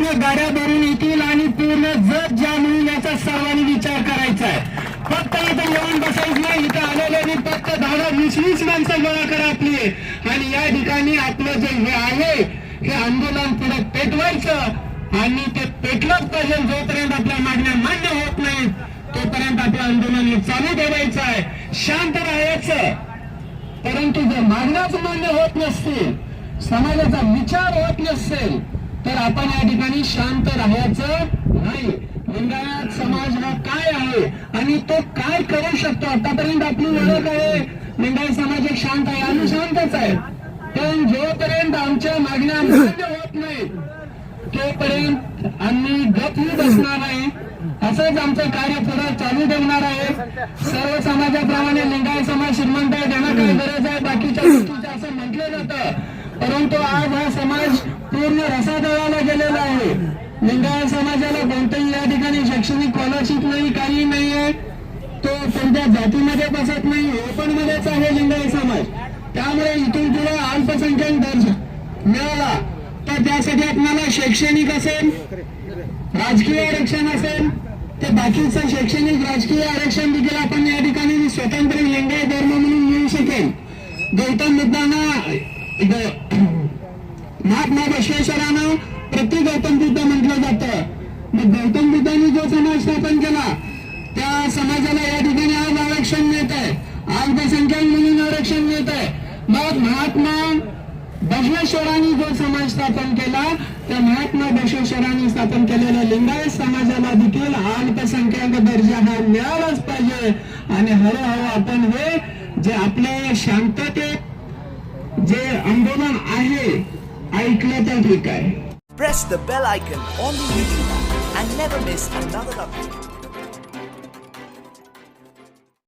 ते गाड्या भरून येतील आणि पूर्ण जग जाम होईल याचा सर्वांनी विचार करायचा आहे. फक्त इथं येऊन बसायचं नाही, इथं आलेले फक्त 10-20 माणसं गोळा करा आपली आणि या ठिकाणी आपलं जे हे आहे हे आंदोलन पुढे पेटवायचं आणि ते पेटलंच पाहिजे. जोपर्यंत आपल्या मागण्या मान्य होत नाहीत तोपर्यंत आपलं आंदोलन चालू ठेवायचं आहे, शांत राहायचं. परंतु जर मागण्याच मान्य होत नसतील, समाजाचा विचार होत नसेल तर आपण या ठिकाणी शांत राहायचं नाही. लिंगायत समाज हा काय आहे आणि तो काय करू शकतो, आतापर्यंत आपली ओळख आहे लिंगायत समाज एक शांत आहे, आम्ही शांतच आहे. पण जोपर्यंत आमच्या मागण्या मान्य होत नाही तोपर्यंत आम्ही गप्प बसणार आहे. असंच आमचं कार्य पुढे चालू ठेवणार आहे. सर्व समाजाप्रमाणे लिंगायत समाज श्रीमंत आहे, त्यांना काय गरज आहे बाकीच्या गोष्टीचं असं म्हटलं जातं. परंतु आज हा समाज पूर्ण रसातळाला गेलेला आहे. लिंगायत समाजाला कोणत्याही या ठिकाणी शैक्षणिक स्कॉलरशिप नाही, काही नाही आहे. तो कोणत्या जातीमध्ये बसत नाही, ओपन मध्येच आहे लिंगायत समाज. त्यामुळे इथून पुढे अल्पसंख्याक दर्जा मिळाला तर त्यासाठी आपल्याला शैक्षणिक असेल, राजकीय आरक्षण असेल, ते बाकीचं शैक्षणिक राजकीय आरक्षण देखील आपण या ठिकाणी स्वतंत्र लिंगायत धर्म म्हणून मिळू शकेल. गौतम बुद्धांना महात्मा बसवेश्वरांना प्रति गौतम बुद्ध म्हटलं जातं. मग गौतम बुद्धांनी जो समाज स्थापन केला त्या समाजाला या ठिकाणी आज आरक्षण मिळत आहे, अल्पसंख्याक म्हणून आरक्षण मिळत आहे. मग महात्मा बसवेश्वरांनी जो समाज स्थापन केला त्या महात्मा बसवेश्वरांनी स्थापन केलेल्या लिंगायत समाजाला देखील अल्पसंख्याक दर्जा हा मिळालाच पाहिजे. आणि हळूहळू आपण हे जे आपले शांततेत जे आंदोलन आहे ऐकलं तर ठीक आहे. Press the bell icon on the YouTube app and never miss another update.